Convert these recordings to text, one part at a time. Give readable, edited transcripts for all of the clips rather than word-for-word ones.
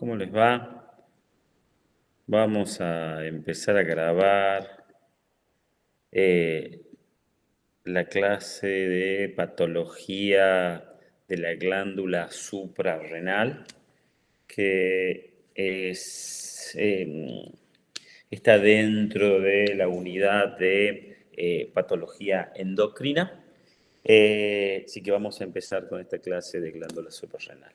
¿Cómo les va? Vamos a empezar a grabar eh, la clase de patología de la glándula suprarrenal, que está dentro de la unidad de patología endocrina. Así que vamos a empezar con esta clase de glándula suprarrenal.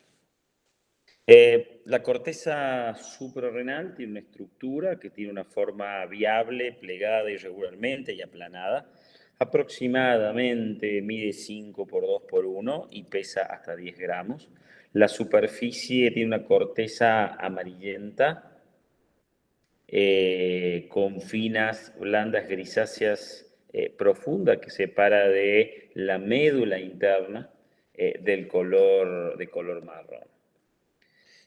La corteza suprarrenal tiene una estructura que tiene una forma viable, plegada irregularmente y aplanada. Aproximadamente mide 5 por 2 por 1 y pesa hasta 10 gramos. La superficie tiene una corteza amarillenta con finas, blandas grisáceas profundas que separa de la médula interna de color marrón.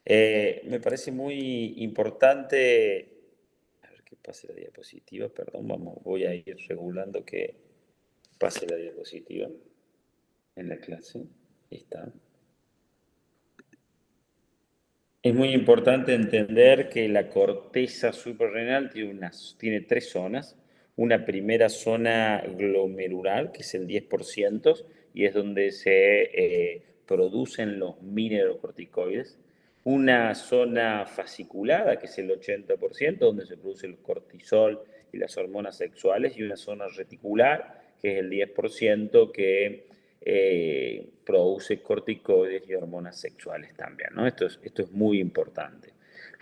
Me parece muy importante, a ver que pase la diapositiva, perdón, voy a ir regulando que pase la diapositiva en la clase. Ahí está. Es muy importante entender que la corteza suprarrenal tiene tres zonas. Una primera zona glomerular, que es el 10%, y es donde se producen los mineralocorticoides. Una zona fasciculada, que es el 80%, donde se produce el cortisol y las hormonas sexuales. Y una zona reticular, que es el 10%, que produce corticoides y hormonas sexuales también, ¿no? Esto es muy importante.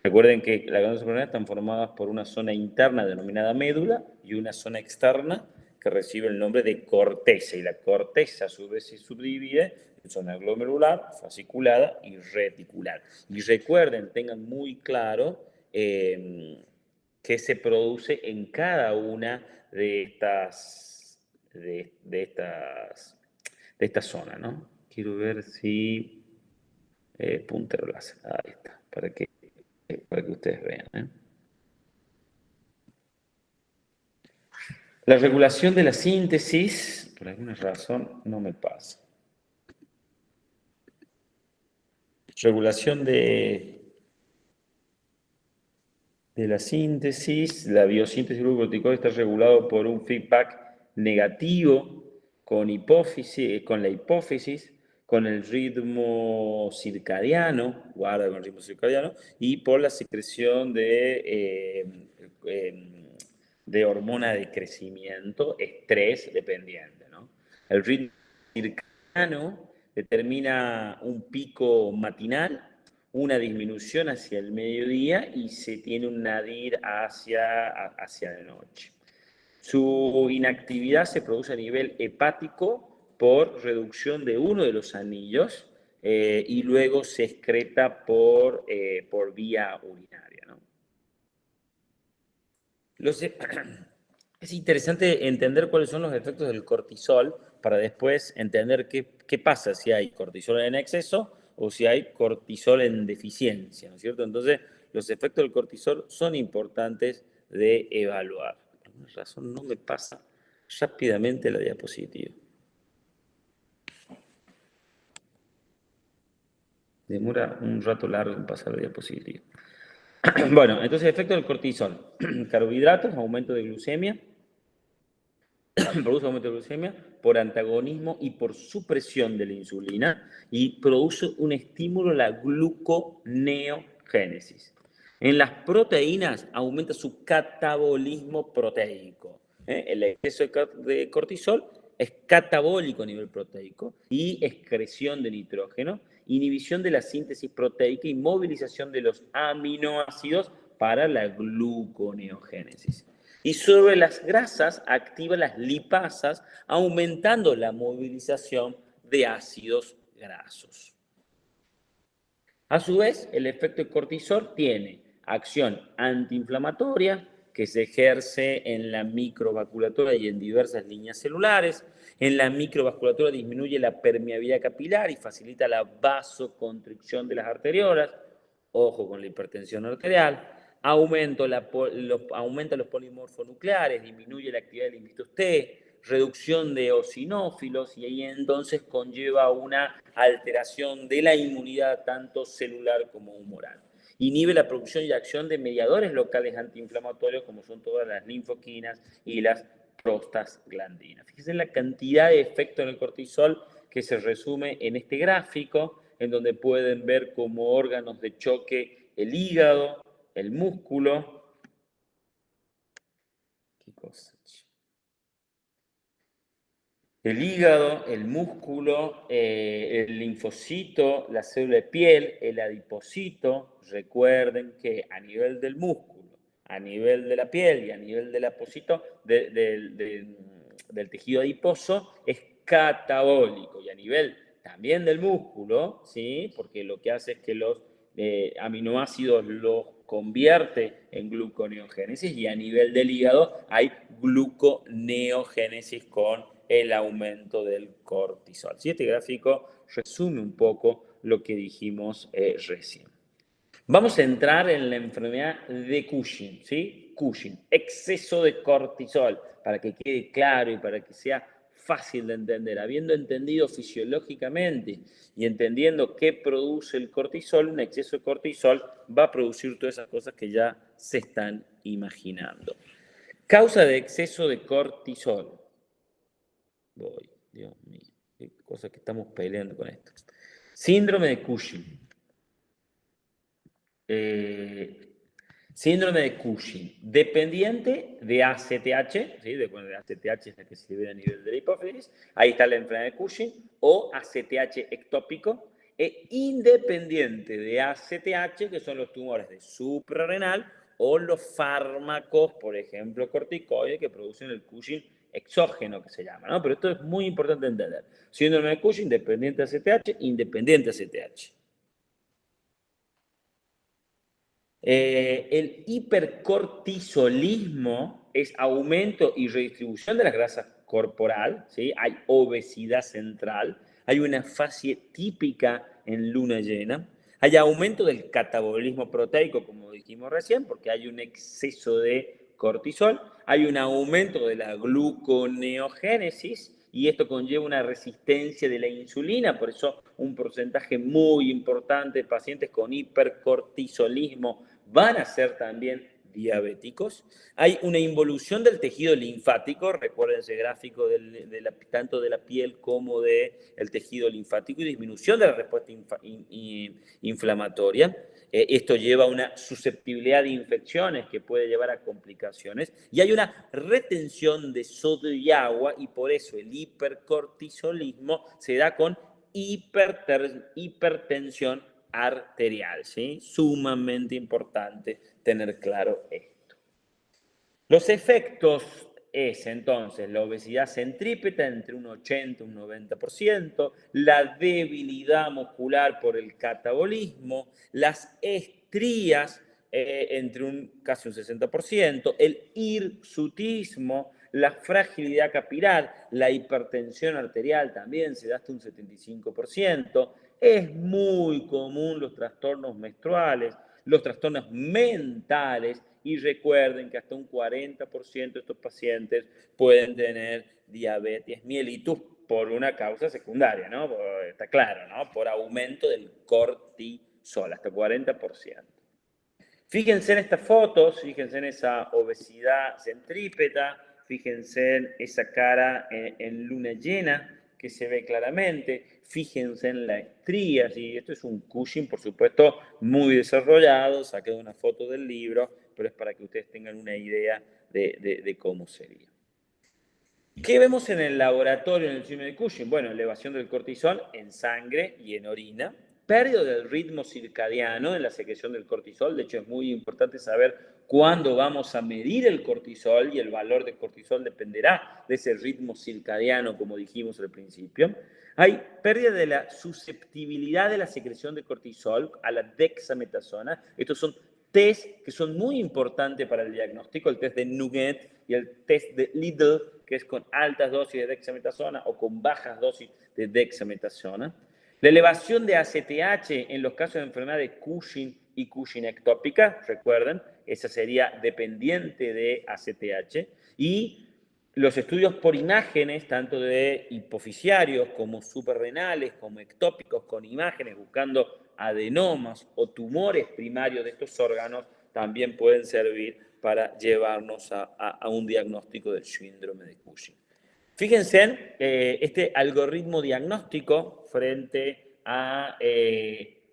Recuerden que las glándulas suprarrenales están formadas por una zona interna denominada médula y una zona externa que recibe el nombre de corteza. Y la corteza a su vez se subdivide en zona glomerular, fasciculada y reticular. Y recuerden, tengan muy claro qué se produce en cada una de esta zona, ¿no? Quiero ver si puntero láser, ahí está, para que ustedes vean, ¿eh? La regulación de la síntesis, por alguna razón, no me pasa. Regulación de la síntesis, la biosíntesis del glucocorticoide está regulado por un feedback negativo con la hipófisis, con el ritmo circadiano, guarda con el ritmo circadiano, y por la secreción de hormona de crecimiento, estrés dependiente, ¿no? El ritmo circadiano determina un pico matinal, una disminución hacia el mediodía y se tiene un nadir hacia la noche. Su inactividad se produce a nivel hepático por reducción de uno de los anillos y luego se excreta por vía urinaria, ¿no? Es interesante entender cuáles son los efectos del cortisol para después entender qué pasa si hay cortisol en exceso o si hay cortisol en deficiencia, ¿no es cierto? Entonces, los efectos del cortisol son importantes de evaluar. Por alguna razón no me pasa rápidamente la diapositiva. Demora un rato largo en pasar la diapositiva. Bueno, entonces, efecto del cortisol. Carbohidratos, aumento de glucemia. Produce aumento de glucemia por antagonismo y por supresión de la insulina y produce un estímulo a la gluconeogénesis. En las proteínas aumenta su catabolismo proteico. El exceso de cortisol es catabólico a nivel proteico y excreción de nitrógeno, inhibición de la síntesis proteica y movilización de los aminoácidos para la gluconeogénesis. Y sobre las grasas activa las lipasas, aumentando la movilización de ácidos grasos. A su vez, el efecto de cortisol tiene acción antiinflamatoria, que se ejerce en la microvasculatura y en diversas líneas celulares. En la microvasculatura disminuye la permeabilidad capilar y facilita la vasoconstricción de las arteriolas. Ojo con la hipertensión arterial. Aumenta los polimorfonucleares, disminuye la actividad del invitus T, reducción de eosinófilos y ahí entonces conlleva una alteración de la inmunidad tanto celular como humoral. Inhibe la producción y acción de mediadores locales antiinflamatorios, como son todas las linfoquinas y las prostaglandinas. Fíjense en la cantidad de efectos en el cortisol que se resume en este gráfico, en donde pueden ver como órganos de choque el hígado, el músculo. ¿Qué cosa? El hígado, el músculo, el linfocito, la célula de piel, el adipocito. Recuerden que a nivel del músculo, a nivel de la piel y a nivel del adipocito, del tejido adiposo, es catabólico. Y a nivel también del músculo, ¿sí? Porque lo que hace es que los aminoácidos los convierte en gluconeogénesis, y a nivel del hígado hay gluconeogénesis con el aumento del cortisol. ¿Sí? Este gráfico resume un poco lo que dijimos recién. Vamos a entrar en la enfermedad de Cushing, ¿sí? Cushing, exceso de cortisol, para que quede claro y para que sea fácil de entender. Habiendo entendido fisiológicamente y entendiendo qué produce el cortisol, un exceso de cortisol va a producir todas esas cosas que ya se están imaginando. Causa de exceso de cortisol. Voy, Dios mío, qué cosa que estamos peleando con esto. Síndrome de Cushing. Síndrome de Cushing, dependiente de ACTH, ¿sí? De ACTH es la que se ve a nivel de la hipófisis, ahí está la enfermedad de Cushing, o ACTH ectópico, e independiente de ACTH, que son los tumores de suprarrenal, o los fármacos, por ejemplo, corticoides, que producen el Cushing exógeno, que se llama, ¿no? Pero esto es muy importante entender. Síndrome de Cushing, dependiente de ACTH, independiente de ACTH. El hipercortisolismo es aumento y redistribución de la grasa corporal, ¿sí? Hay obesidad central, hay una fase típica en luna llena, hay aumento del catabolismo proteico, como dijimos recién, porque hay un exceso de cortisol, hay un aumento de la gluconeogénesis, y esto conlleva una resistencia de la insulina, por eso un porcentaje muy importante de pacientes con hipercortisolismo van a ser también diabéticos. Hay una involución del tejido linfático, recuerden ese gráfico tanto de la piel como del tejido linfático, y disminución de la respuesta inflamatoria. Esto lleva a una susceptibilidad de infecciones que puede llevar a complicaciones, y hay una retención de sodio y agua, y por eso el hipercortisolismo se da con hipertensión arterial, ¿sí? Sumamente importante tener claro esto. Los efectos es entonces la obesidad centrípeta entre un 80 y un 90%, la debilidad muscular por el catabolismo, las estrías entre casi un 60%, el hirsutismo, la fragilidad capilar, la hipertensión arterial también se da hasta un 75%. Es muy común los trastornos menstruales, los trastornos mentales, y recuerden que hasta un 40% de estos pacientes pueden tener diabetes mellitus por una causa secundaria, ¿no? Está claro, ¿no? Por aumento del cortisol, hasta 40%. Fíjense en estas fotos, fíjense en esa obesidad centrípeta, fíjense en esa cara en luna llena que se ve claramente, fíjense en las estrías, y esto es un Cushing, por supuesto, muy desarrollado, saqué una foto del libro, pero es para que ustedes tengan una idea de cómo sería. ¿Qué vemos en el laboratorio en el síndrome de Cushing? Bueno, elevación del cortisol en sangre y en orina, pérdida del ritmo circadiano en la secreción del cortisol. De hecho, es muy importante saber cuándo vamos a medir el cortisol, y el valor de cortisol dependerá de ese ritmo circadiano, como dijimos al principio. Hay pérdida de la susceptibilidad de la secreción de cortisol a la dexametasona. Estos son test que son muy importantes para el diagnóstico, el test de Nugget y el test de Lidl, que es con altas dosis de dexametasona o con bajas dosis de dexametasona. La elevación de ACTH en los casos de enfermedad de Cushing y Cushing ectópica, recuerden, esa sería dependiente de ACTH, y los estudios por imágenes, tanto de hipofisiarios como suprarrenales, como ectópicos, con imágenes, buscando adenomas o tumores primarios de estos órganos también pueden servir para llevarnos a un diagnóstico del síndrome de Cushing. Fíjense en este algoritmo diagnóstico frente a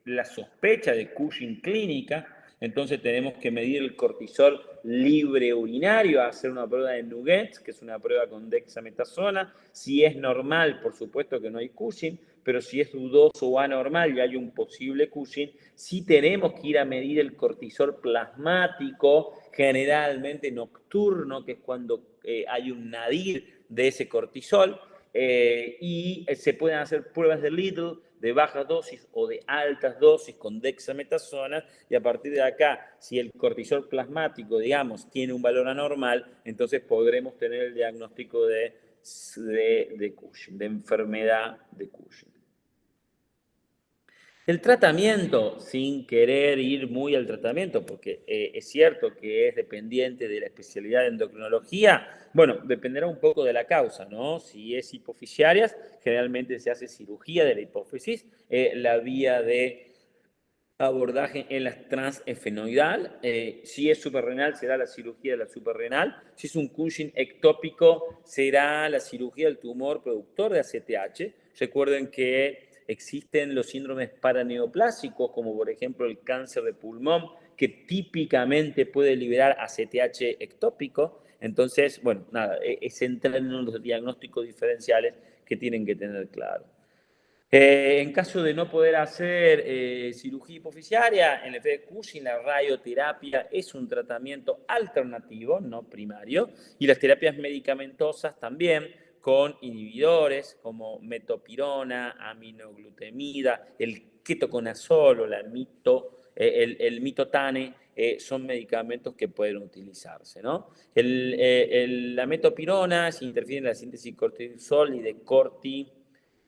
la sospecha de Cushing clínica. Entonces tenemos que medir el cortisol libre urinario, hacer una prueba de Nuggets, que es una prueba con dexametasona. Si es normal, por supuesto que no hay Cushing, pero si es dudoso o anormal y hay un posible Cushing, sí tenemos que ir a medir el cortisol plasmático, generalmente nocturno, que es cuando hay un nadir de ese cortisol, y se pueden hacer pruebas de Lidl de bajas dosis o de altas dosis con dexametasona, y a partir de acá, si el cortisol plasmático, digamos, tiene un valor anormal, entonces podremos tener el diagnóstico de Cushing, de enfermedad de Cushing. El tratamiento, sin querer ir muy al tratamiento, porque es cierto que es dependiente de la especialidad de endocrinología, bueno, dependerá un poco de la causa, ¿no? Si es hipofisiarias, generalmente se hace cirugía de la hipófisis, la vía de abordaje en la transefenoidal. Si es suprarrenal, será la cirugía de la suprarrenal. Si es un Cushing ectópico, será la cirugía del tumor productor de ACTH. Recuerden que existen los síndromes paraneoplásicos, como por ejemplo el cáncer de pulmón, que típicamente puede liberar ACTH ectópico. Entonces, bueno, nada, es entrar en unos diagnósticos diferenciales que tienen que tener claro. En caso de no poder hacer cirugía hipofisiaria, en el de Cushing, la radioterapia es un tratamiento alternativo, no primario, y las terapias medicamentosas también, con inhibidores como metopirona, aminoglutamida, el ketoconazol o el mitotane, son medicamentos que pueden utilizarse, ¿no? La metopirona, si interfiere en la síntesis de cortisol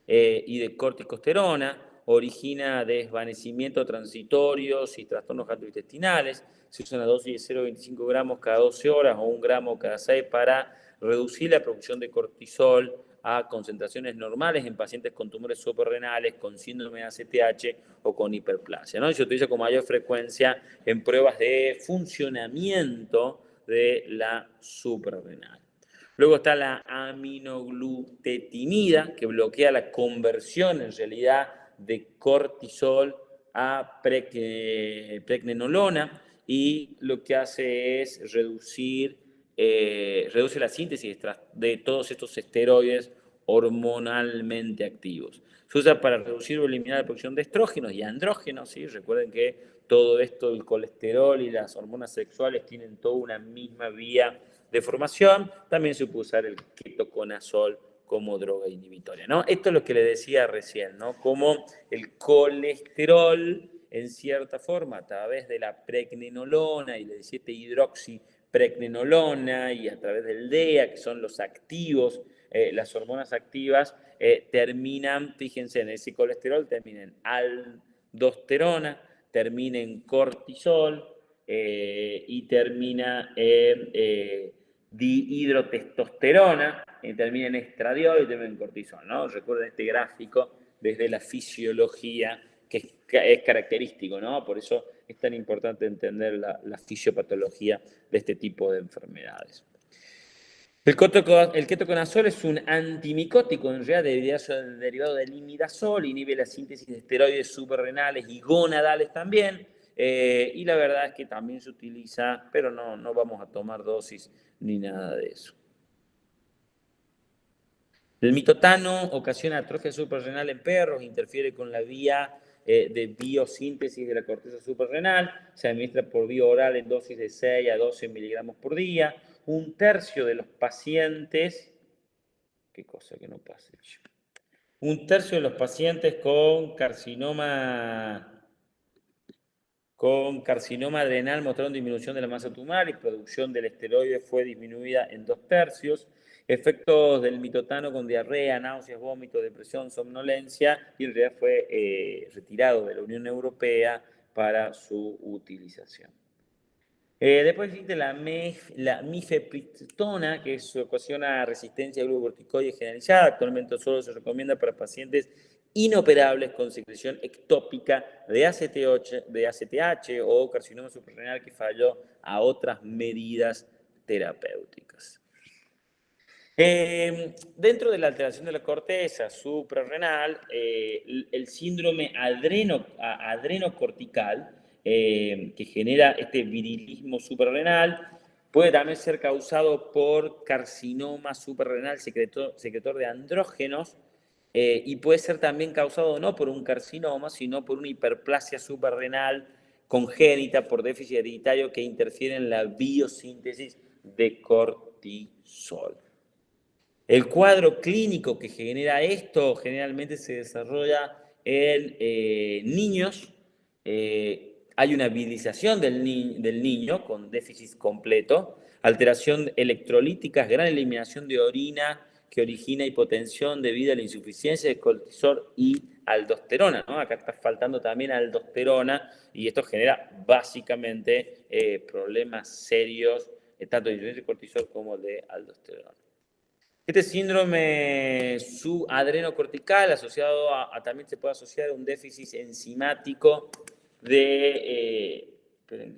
y de corticosterona, origina desvanecimientos transitorios y trastornos gastrointestinales. Se usa una dosis de 0,25 gramos cada 12 horas o 1 gramo cada 6 para reducir la producción de cortisol a concentraciones normales en pacientes con tumores suprarrenales, con síndrome de ACTH o con hiperplasia, ¿no? Y se utiliza con mayor frecuencia en pruebas de funcionamiento de la suprarrenal. Luego está la aminoglutetimida, que bloquea la conversión en realidad de cortisol a pregnenolona, y lo que hace es reduce la síntesis de todos estos esteroides hormonalmente activos. Se usa para reducir o eliminar la producción de estrógenos y andrógenos, ¿sí? Recuerden que todo esto, el colesterol y las hormonas sexuales, tienen toda una misma vía de formación. También se puede usar el ketoconazol como droga inhibitoria, ¿no? Esto es lo que le decía recién, ¿no? Como el colesterol, en cierta forma, a través de la pregnenolona y la 17-hidroxipregnenolona y a través del DEA, que son los activos, las hormonas activas, terminan, fíjense, en ese colesterol, terminan aldosterona, termina en cortisol y termina en dihidrotestosterona, termina en estradiol y termina en cortisol, ¿no? Recuerden este gráfico desde la fisiología, que es característico, ¿no? Por eso es tan importante entender la fisiopatología de este tipo de enfermedades. El ketoconazol es un antimicótico, en realidad derivado del imidazol, inhibe la síntesis de esteroides suprarrenales y gonadales también, y la verdad es que también se utiliza, pero no vamos a tomar dosis ni nada de eso. El mitotano ocasiona atrofia suprarrenal en perros, interfiere con la vía de biosíntesis de la corteza suprarrenal, se administra por vía oral en dosis de 6 a 12 miligramos por día. Un tercio de los pacientes, qué cosa que no pase, un tercio de los pacientes con carcinoma adrenal mostraron disminución de la masa tumoral y producción del esteroide fue disminuida en 2/3. Efectos del mitotano con diarrea, náuseas, vómitos, depresión, somnolencia, y en realidad fue retirado de la Unión Europea para su utilización. Después existe la mifepristona, que ocasiona resistencia a glucocorticoides generalizada. Actualmente solo se recomienda para pacientes inoperables con secreción ectópica de ACTH o carcinoma suprarrenal que falló a otras medidas terapéuticas. Dentro de la alteración de la corteza suprarrenal, el síndrome adrenocortical, que genera este virilismo suprarrenal, puede también ser causado por carcinoma suprarrenal secretor de andrógenos, y puede ser también causado no por un carcinoma, sino por una hiperplasia suprarrenal congénita por déficit hereditario que interfiere en la biosíntesis de cortisol. El cuadro clínico que genera esto generalmente se desarrolla en niños. Hay una virilización del niño con déficit completo, alteración electrolíticas, gran eliminación de orina que origina hipotensión debido a la insuficiencia de cortisol y aldosterona, ¿no? Acá está faltando también aldosterona y esto genera básicamente problemas serios, tanto de insuficiencia de cortisol como de aldosterona. Este síndrome subadrenocortical asociado también se puede asociar a un déficit enzimático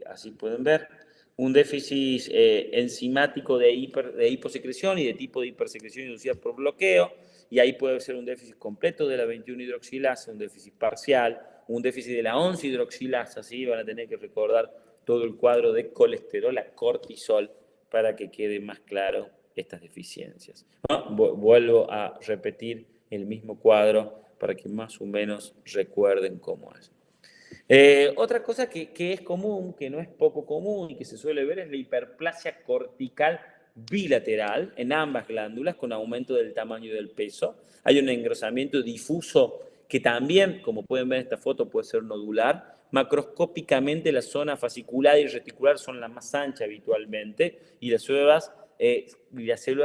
así pueden ver, un déficit enzimático de hiposecreción y de tipo de hipersecreción inducida por bloqueo, y ahí puede ser un déficit completo de la 21-hidroxilasa, un déficit parcial, un déficit de la 11-hidroxilasa, ¿sí? Van a tener que recordar todo el cuadro de colesterol a cortisol para que quede más claro estas deficiencias, ¿no? Vuelvo a repetir el mismo cuadro para que más o menos recuerden cómo es. Otra cosa que es común, que no es poco común y que se suele ver es la hiperplasia cortical bilateral en ambas glándulas con aumento del tamaño y del peso. Hay un engrosamiento difuso que también, como pueden ver en esta foto, puede ser nodular. Macroscópicamente la zona fascicular y reticular son las más anchas habitualmente y las células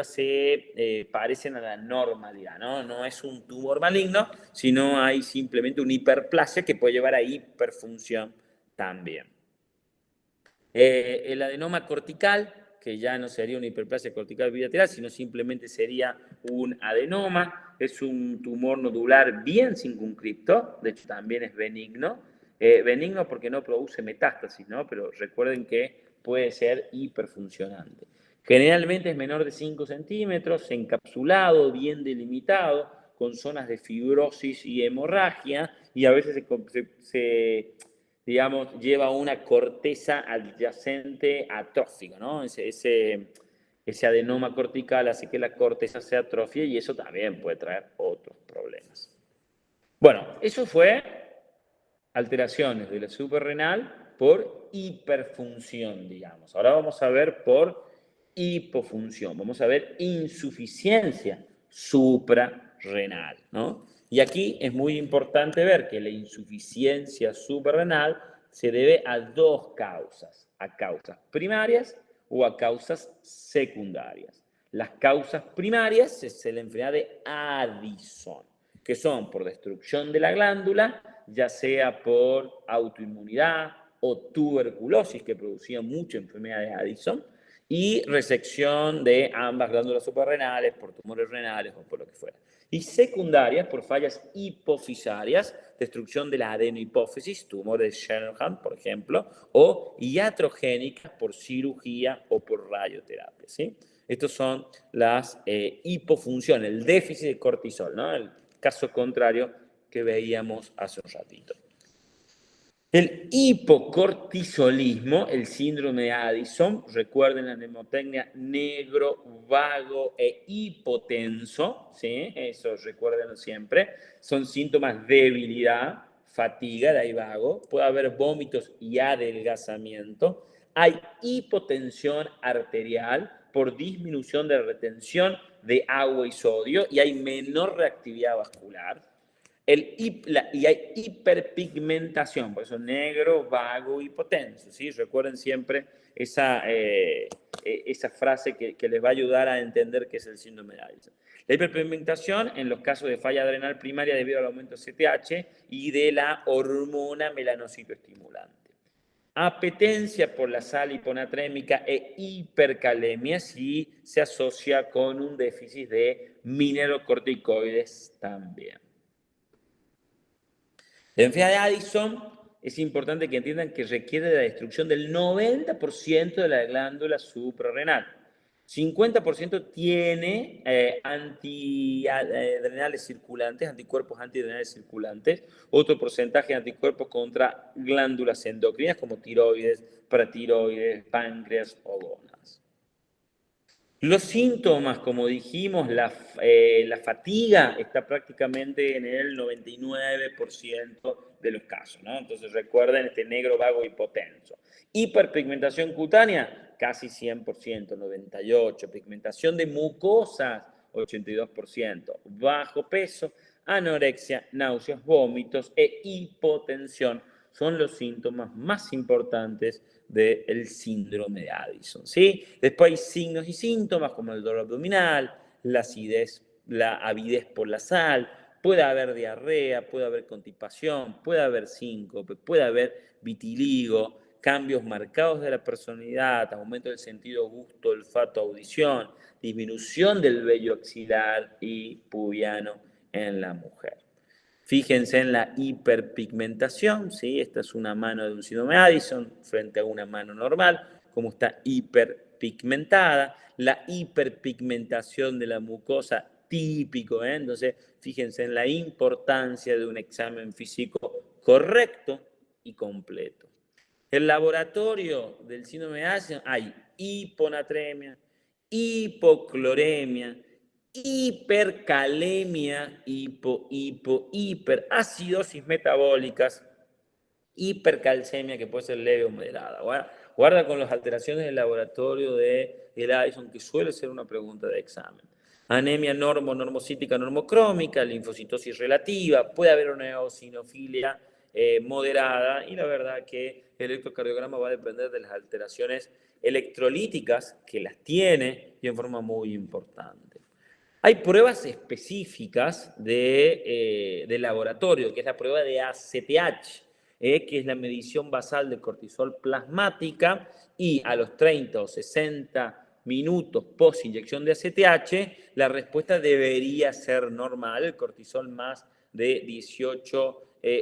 se parecen a la normalidad, ¿no? No es un tumor maligno, sino hay simplemente una hiperplasia que puede llevar a hiperfunción también. El adenoma cortical, que ya no sería una hiperplasia cortical bilateral, sino simplemente sería un adenoma, es un tumor nodular bien circunscripto, de hecho también es benigno. Benigno porque no produce metástasis, ¿no? Pero recuerden que puede ser hiperfuncionante. Generalmente es menor de 5 centímetros, encapsulado, bien delimitado, con zonas de fibrosis y hemorragia, y a veces digamos, lleva una corteza adyacente atrófica, ¿no? Ese adenoma cortical hace que la corteza se atrofie y eso también puede traer otros problemas. Bueno, eso fue alteraciones de la suprarrenal por hiperfunción, digamos. Ahora vamos a ver por hipofunción, vamos a ver insuficiencia suprarrenal, ¿no? Y aquí es muy importante ver que la insuficiencia suprarrenal se debe a dos causas, a causas primarias o a causas secundarias. Las causas primarias es la enfermedad de Addison, que son por destrucción de la glándula, ya sea por autoinmunidad o tuberculosis, que producía mucha enfermedad de Addison, y resección de ambas glándulas suprarrenales por tumores renales o por lo que fuera. Y secundarias por fallas hipofisarias, destrucción de la adenohipófisis, tumores de Shenham, por ejemplo, o iatrogénicas por cirugía o por radioterapia, ¿sí? Estos son las hipofunciones, el déficit de cortisol, ¿no? El caso contrario que veíamos hace un ratito. El hipocortisolismo, el síndrome de Addison, recuerden la mnemotecnia negro, vago e hipotenso, ¿sí? Eso recuérdenlo siempre. Son síntomas de debilidad, fatiga, de ahí vago. Puede haber vómitos y adelgazamiento. Hay hipotensión arterial por disminución de la retención de agua y sodio y hay menor reactividad vascular. Y hay hiperpigmentación, por eso negro, vago, hipotenso, ¿sí? Recuerden siempre esa frase que les va a ayudar a entender qué es el síndrome de Addison. La hiperpigmentación en los casos de falla adrenal primaria debido al aumento de CTH y de la hormona melanocitoestimulante. Apetencia por la sal hiponatrémica e hipercalemia si se asocia con un déficit de mineralocorticoides también. La enfermedad de Addison es importante que entiendan que requiere de la destrucción del 90% de la glándula suprarrenal. 50% tiene antiadrenales circulantes, anticuerpos antiadrenales circulantes, otro porcentaje de anticuerpos contra glándulas endocrinas como tiroides, paratiroides, páncreas o gónadas. Los síntomas, como dijimos, la fatiga está prácticamente en el 99% de los casos, ¿no? Entonces recuerden este negro vago hipotenso. Hiperpigmentación cutánea, casi 100%, 98%. Pigmentación de mucosas, 82%. Bajo peso, anorexia, náuseas, vómitos e hipotensión son los síntomas más importantes del síndrome de Addison, ¿sí? Después hay signos y síntomas como el dolor abdominal, la acidez, la avidez por la sal, puede haber diarrea, puede haber constipación, puede haber síncope, puede haber vitiligo, cambios marcados de la personalidad, aumento del sentido gusto, olfato, audición, disminución del vello axilar y pubiano en la mujer. Fíjense en la hiperpigmentación, ¿sí? Esta es una mano de un síndrome de Addison frente a una mano normal, como está hiperpigmentada. La hiperpigmentación de la mucosa, típico, ¿eh? Entonces, fíjense en la importancia de un examen físico correcto y completo. El laboratorio del síndrome de Addison hay hiponatremia, hipocloremia, hipercalemia, hiperacidosis metabólicas, hipercalcemia que puede ser leve o moderada. Guarda con las alteraciones del laboratorio de Addison, que suele ser una pregunta de examen. Anemia normocítica, normocrómica, linfocitosis relativa, puede haber una eosinofilia moderada y la verdad que el electrocardiograma va a depender de las alteraciones electrolíticas que las tiene y en forma muy importante. Hay pruebas específicas de laboratorio, que es la prueba de ACTH, que es la medición basal de cortisol plasmática, y a los 30 o 60 minutos post inyección de ACTH, la respuesta debería ser normal, el cortisol más de 18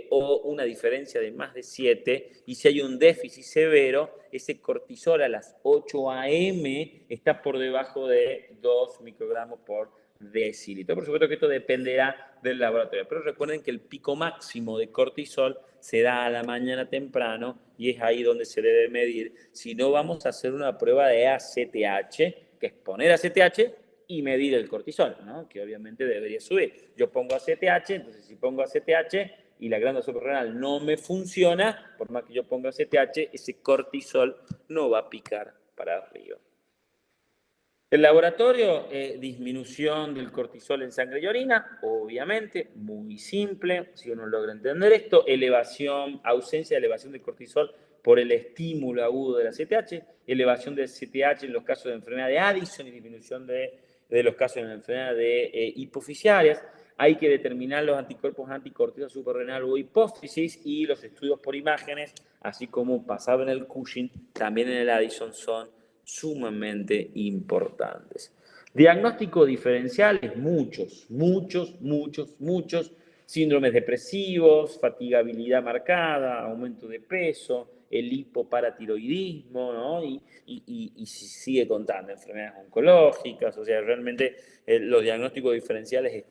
o una diferencia de más de 7, y si hay un déficit severo, ese cortisol a las 8 a.m. está por debajo de 2 microgramos por decilitro. Por supuesto que esto dependerá del laboratorio, pero recuerden que el pico máximo de cortisol se da a la mañana temprano y es ahí donde se debe medir. Si no, vamos a hacer una prueba de ACTH, que es poner ACTH y medir el cortisol, ¿no? Que obviamente debería subir. Yo pongo ACTH, entonces si pongo ACTH y la glándula suprarrenal no me funciona, por más que yo ponga ACTH, ese cortisol no va a picar para arriba. El laboratorio, disminución del cortisol en sangre y orina, obviamente, muy simple, si uno logra entender esto, ausencia de elevación de cortisol por el estímulo agudo de la CTH, elevación del CTH en los casos de enfermedad de Addison y disminución de los casos de enfermedad de hipofisiarias. Hay que determinar los anticuerpos anticortisol suprarrenal o hipófisis, y los estudios por imágenes, así como pasaba en el Cushing, también en el Addison son sumamente importantes. Diagnóstico diferenciales, muchos, síndromes depresivos, fatigabilidad marcada, aumento de peso, el hipoparatiroidismo, ¿no? Y sigue contando, enfermedades oncológicas, o sea, realmente los diagnósticos diferenciales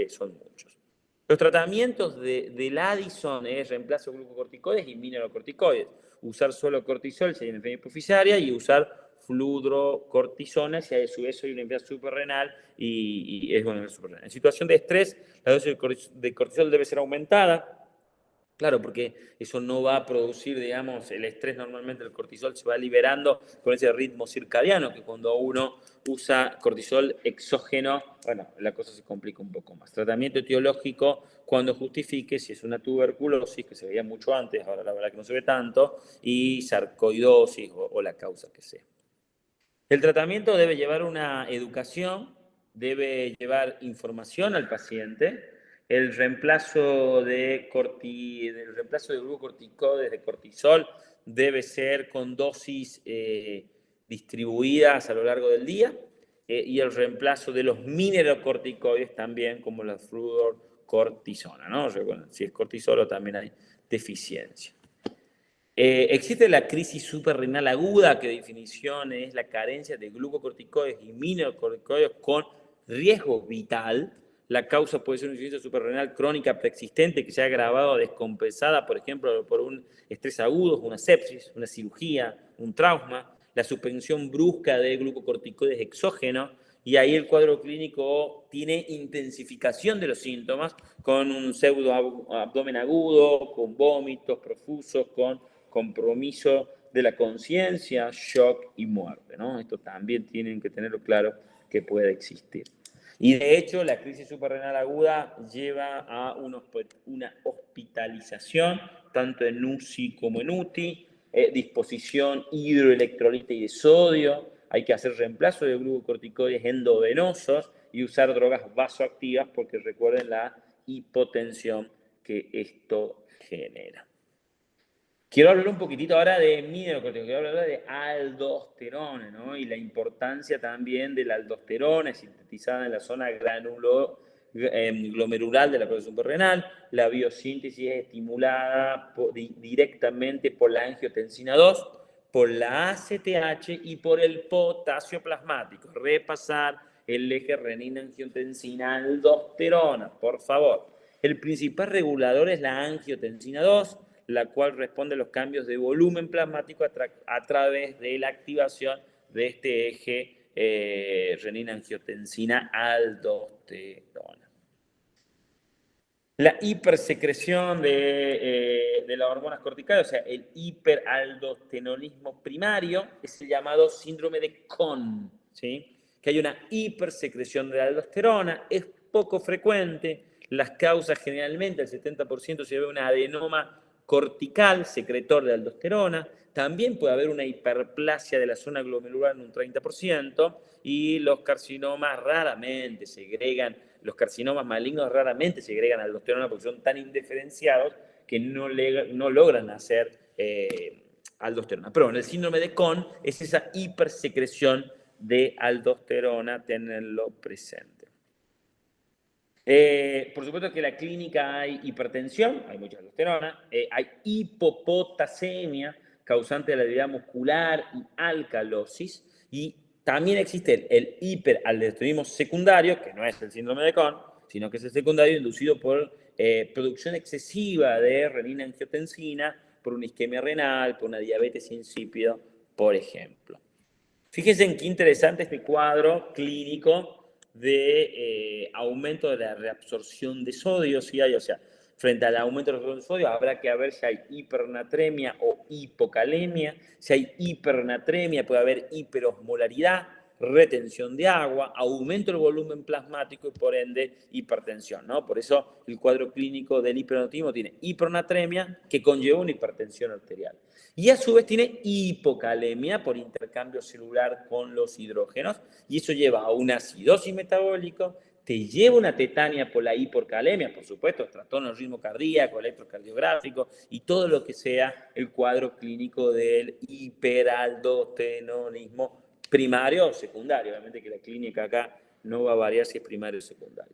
son muchos. Los tratamientos del Addison es reemplazo de glucocorticoides y mineralocorticoides. Usar solo cortisol si hay una enfermedad hipoficiaria y usar fludrocortisona si a su vez hay una enfermedad suprarrenal y es una enfermedad suprarrenal. En situación de estrés, la dosis de cortisol debe ser aumentada. Claro, porque eso no va a producir, digamos, el estrés. Normalmente el cortisol se va liberando con ese ritmo circadiano, que cuando uno usa cortisol exógeno, bueno, la cosa se complica un poco más. Tratamiento etiológico cuando justifique, si es una tuberculosis, que se veía mucho antes, ahora la verdad que no se ve tanto, y sarcoidosis o la causa que sea. El tratamiento debe llevar una educación, debe llevar información al paciente. El reemplazo de glucocorticoides de cortisol debe ser con dosis distribuidas a lo largo del día, y el reemplazo de los mineralocorticoides también, como la fludor cortisona, ¿no? Bueno, si es cortisol también hay deficiencia. Existe la crisis suprarrenal aguda, que definición es la carencia de glucocorticoides y mineralocorticoides con riesgo vital. La causa puede ser una insuficiencia suprarrenal crónica preexistente que se ha agravado o descompensada, por ejemplo, por un estrés agudo, una sepsis, una cirugía, un trauma, la suspensión brusca de glucocorticoides exógenos, y ahí el cuadro clínico tiene intensificación de los síntomas con un pseudo abdomen agudo, con vómitos profusos, con compromiso de la conciencia, shock y muerte, ¿no? Esto también tienen que tenerlo claro que puede existir. Y de hecho, la crisis suprarrenal aguda lleva a una hospitalización, tanto en UCI como en UTI, disposición hidroelectrolítica y de sodio, hay que hacer reemplazo de glucocorticoides endovenosos y usar drogas vasoactivas porque recuerden la hipotensión que esto genera. Quiero hablar un poquitito ahora de mineralocorticoides, quiero hablar de aldosterona, ¿no? Y la importancia también de la aldosterona sintetizada en la zona glomerular de la placa suprarrenal. La biosíntesis es estimulada directamente por la angiotensina 2, por la ACTH y por el potasio plasmático. Repasar el eje renina-angiotensina-aldosterona, por favor. El principal regulador es la angiotensina 2, la cual responde a los cambios de volumen plasmático a través de la activación de este eje renina-angiotensina-aldosterona. La hipersecreción de las hormonas corticales, o sea, el hiperaldosteronismo primario, es el llamado síndrome de Conn, ¿sí? Que hay una hipersecreción de la aldosterona, es poco frecuente, las causas generalmente, el 70% se ve un adenoma cortical, secretor de aldosterona, también puede haber una hiperplasia de la zona glomerular en un 30%, y los carcinomas raramente segregan, los carcinomas malignos raramente segregan aldosterona porque son tan indiferenciados que no logran hacer aldosterona. Pero en el síndrome de Conn es esa hipersecreción de aldosterona, tenerlo presente. Por supuesto que en la clínica hay hipertensión, hay mucha aldosterona, hay hipopotasemia, causante de la debilidad muscular y alcalosis, y también existe el hiperaldosteronismo secundario, que no es el síndrome de Conn, sino que es el secundario inducido por producción excesiva de renina-angiotensina, por una isquemia renal, por una diabetes insípida, por ejemplo. Fíjense en qué interesante este cuadro clínico de aumento de la reabsorción de sodio, si hay, o sea, frente al aumento de la reabsorción de sodio, habrá que ver si hay hipernatremia o hipocalemia. Si hay hipernatremia, puede haber hiperosmolaridad, retención de agua, aumento del volumen plasmático y por ende hipertensión, ¿no? Por eso el cuadro clínico del hipernatremia tiene hipernatremia que conlleva una hipertensión arterial. Y a su vez tiene hipocalemia por intercambio celular con los hidrógenos, y eso lleva a una acidosis metabólica, te lleva una tetania por la hipocalemia, por supuesto, trastorno del ritmo cardíaco, electrocardiográfico y todo lo que sea el cuadro clínico del hiperaldosteronismo primario o secundario. Obviamente que la clínica acá no va a variar si es primario o secundario.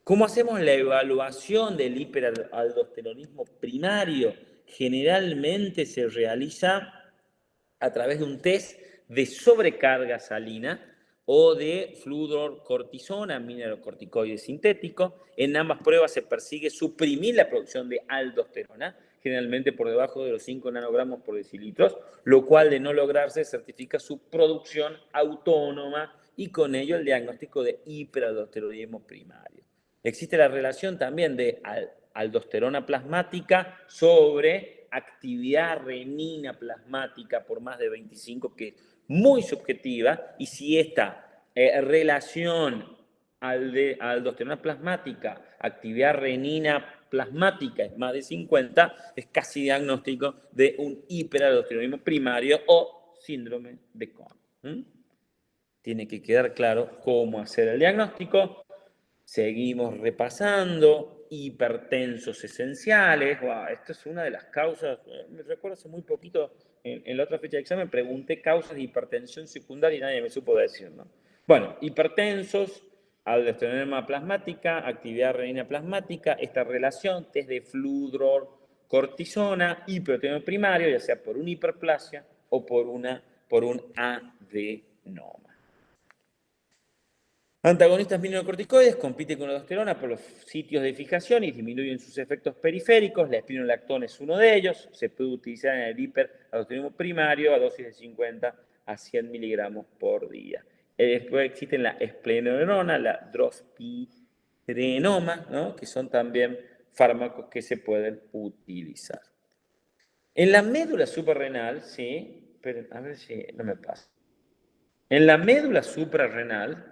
¿Cómo hacemos la evaluación del hiperaldosteronismo primario? Generalmente se realiza a través de un test de sobrecarga salina o de fluorocortisona, mineralocorticoide sintético. En ambas pruebas se persigue suprimir la producción de aldosterona, generalmente por debajo de los 5 nanogramos por decilitros, lo cual, de no lograrse, certifica su producción autónoma y con ello el diagnóstico de hiperaldosteronismo primario. Existe la relación también de aldosterona plasmática sobre actividad renina plasmática por más de 25, que es muy subjetiva, y si esta relación aldosterona plasmática, actividad renina plasmática es más de 50, es casi diagnóstico de un hiperaldosteronismo primario o síndrome de Conn. Tiene que quedar claro cómo hacer el diagnóstico. Seguimos repasando, hipertensos esenciales. Wow, esto es una de las causas. Me recuerdo hace muy poquito, en la otra fecha de examen, pregunté causas de hipertensión secundaria y nadie me supo decir, ¿no? Bueno, hipertensos, aldosteronismo plasmática, actividad renina plasmática, esta relación, test de fludrol, cortisona y proteína primario, ya sea por una hiperplasia o por un adenoma. Antagonistas mineralocorticoides compiten con la aldosterona por los sitios de fijación y disminuyen sus efectos periféricos. La espironolactona es uno de ellos. Se puede utilizar en el hiperaldosteronismo primario a dosis de 50 a 100 miligramos por día. Después existen la esplenolerona, la drospirenoma, ¿no? Que son también fármacos que se pueden utilizar. En la médula suprarrenal, sí, pero a ver si no me pasa. En la médula suprarrenal,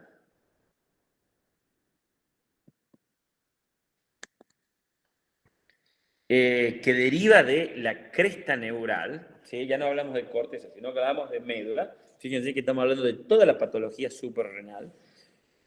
que deriva de la cresta neural, ¿sí? Ya no hablamos de corteza, sino que hablamos de médula. Fíjense que estamos hablando de toda la patología suprarrenal.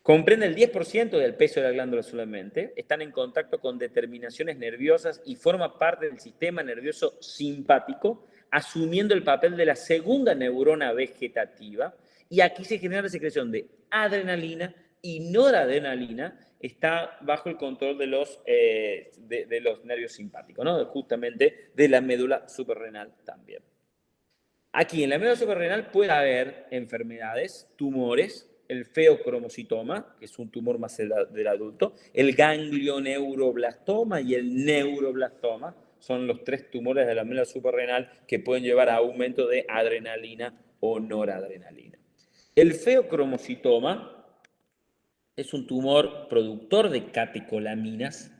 Comprende el 10% del peso de la glándula solamente, están en contacto con determinaciones nerviosas y forma parte del sistema nervioso simpático, asumiendo el papel de la segunda neurona vegetativa, y aquí se genera la secreción de adrenalina y noradrenalina, está bajo el control de los nervios simpáticos, ¿no? Justamente de la médula suprarrenal también. Aquí en la médula suprarrenal puede haber enfermedades, tumores, el feocromocitoma, que es un tumor más del adulto, el ganglioneuroblastoma y el neuroblastoma, son los tres tumores de la médula suprarrenal que pueden llevar a aumento de adrenalina o noradrenalina. El feocromocitoma es un tumor productor de catecolaminas,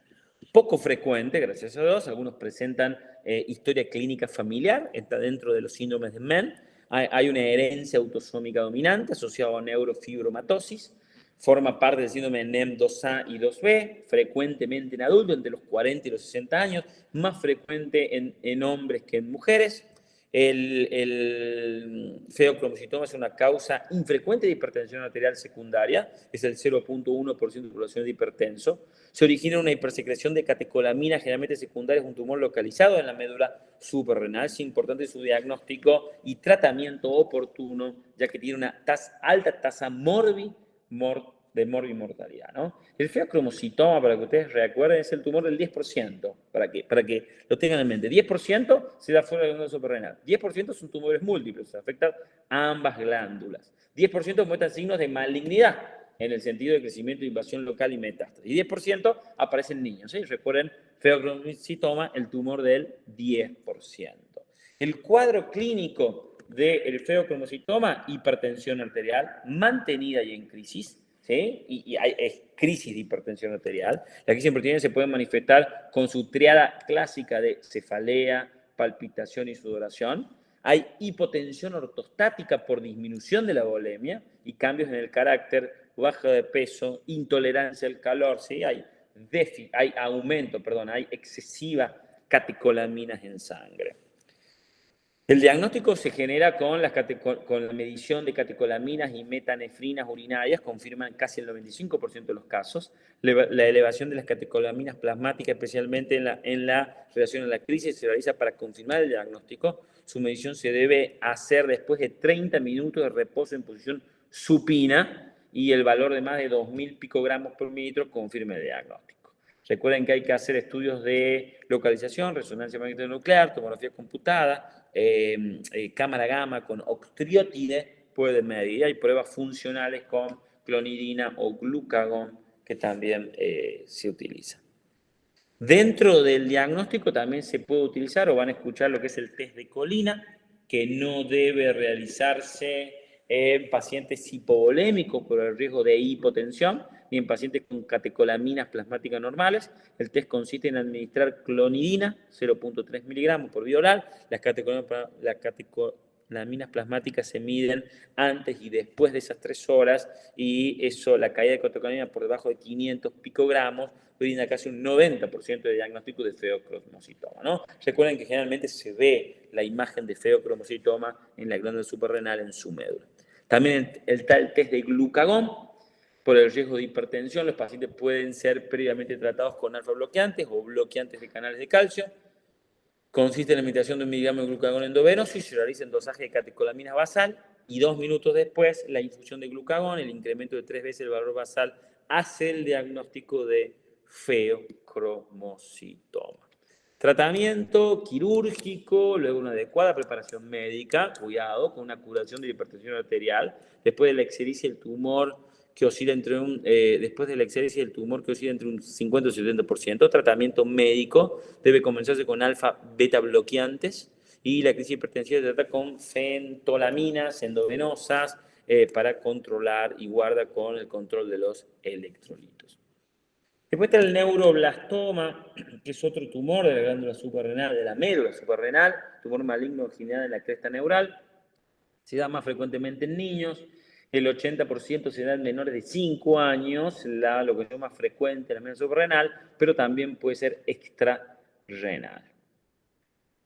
poco frecuente, gracias a Dios. Algunos presentan historia clínica familiar, está dentro de los síndromes de MEN. Hay una herencia autosómica dominante asociada a neurofibromatosis. Forma parte del síndrome de NEM2A y 2B, frecuentemente en adultos, entre los 40 y los 60 años, más frecuente en hombres que en mujeres. El feocromocitoma es una causa infrecuente de hipertensión arterial secundaria, es el 0.1% de la población de hipertenso. Se origina una hipersecreción de catecolaminas generalmente secundarias, un tumor localizado en la médula suprarrenal. Es importante su diagnóstico y tratamiento oportuno, ya que tiene una alta tasa de morbimortalidad, ¿no? El feocromocitoma, para que ustedes recuerden, es el tumor del 10%, para que lo tengan en mente. 10% se da fuera de la glándula suprarrenal. 10% son tumores múltiples, se afectan a ambas glándulas. 10% muestran signos de malignidad, en el sentido de crecimiento, invasión local y metástasis. Y 10% aparecen niños, ¿sí? Recuerden, feocromocitoma, el tumor del 10%. El cuadro clínico del feocromocitoma, hipertensión arterial mantenida y en crisis, ¿sí? Y hay crisis de hipertensión arterial. La crisis de hipertensión se puede manifestar con su triada clásica de cefalea, palpitación y sudoración. Hay hipotensión ortostática por disminución de la volemia y cambios en el carácter, baja de peso, intolerancia al calor, ¿sí? Hay excesiva catecolaminas en sangre. El diagnóstico se genera con la medición de catecolaminas y metanefrinas urinarias, confirman casi el 95% de los casos. La elevación de las catecolaminas plasmáticas, especialmente en la relación a la crisis, se realiza para confirmar el diagnóstico. Su medición se debe hacer después de 30 minutos de reposo en posición supina y el valor de más de 2.000 picogramos por mililitro confirma el diagnóstico. Recuerden que hay que hacer estudios de localización, resonancia magnética nuclear, tomografía computada, cámara gamma con octriótide puede medir. Hay pruebas funcionales con clonidina o glucagón que también se utilizan. Dentro del diagnóstico también se puede utilizar, o van a escuchar lo que es el test de colina, que no debe realizarse en pacientes hipovolémicos por el riesgo de hipotensión, ni en pacientes con catecolaminas plasmáticas normales. El test consiste en administrar clonidina, 0.3 miligramos por vía oral. Las catecolaminas plasmáticas se miden antes y después de esas 3 horas, y eso, la caída de catecolamina por debajo de 500 picogramos, brinda casi un 90% de diagnóstico de feocromocitoma, ¿no? Recuerden que generalmente se ve la imagen de feocromocitoma en la glándula suprarrenal en su médula. También está el test de glucagón. Por el riesgo de hipertensión, los pacientes pueden ser previamente tratados con alfa bloqueantes o bloqueantes de canales de calcio. Consiste en la administración de 1 miligramo de glucagón endovenoso y se realiza en dosaje de catecolaminas basal, y 2 minutos después la infusión de glucagón, el incremento de 3 veces el valor basal hace el diagnóstico de feocromocitoma. Tratamiento quirúrgico, luego una adecuada preparación médica, cuidado, con una curación de la hipertensión arterial, después de la ictericia el tumor que oscila entre después de la ictericia el tumor que oscila entre un 50 y 70%, tratamiento médico, debe comenzarse con alfa-beta bloqueantes, y la crisis hipertensiva se trata con fentolaminas endovenosas para controlar y guarda con el control de los electrolitos. Después está el neuroblastoma, que es otro tumor de la glándula suprarrenal, de la médula suprarrenal, tumor maligno original en la cresta neural. Se da más frecuentemente en niños, el 80% se da en menores de 5 años, lo que es más frecuente en la médula suprarrenal, pero también puede ser extrarrenal.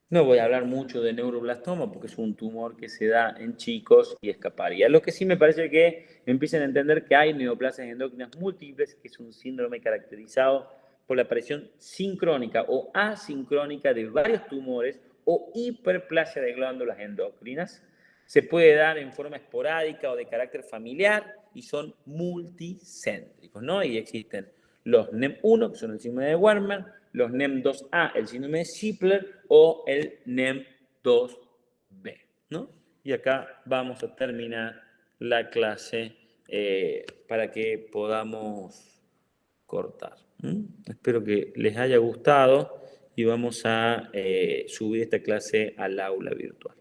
No voy a hablar mucho de neuroblastoma porque es un tumor que se da en chicos y escaparía. Lo que sí me parece que empiecen a entender que hay neoplasias endócrinas múltiples, que es un síndrome caracterizado por la aparición sincrónica o asincrónica de varios tumores o hiperplasia de glándulas endocrinas. Se puede dar en forma esporádica o de carácter familiar y son multicéntricos, ¿no? Y existen los NEM1, que son el síndrome de Werner, los NEM2A, el síndrome de Ziegler, o el NEM2B, ¿no? Y acá vamos a terminar la clase para que podamos cortar. Espero que les haya gustado y vamos a subir esta clase al aula virtual.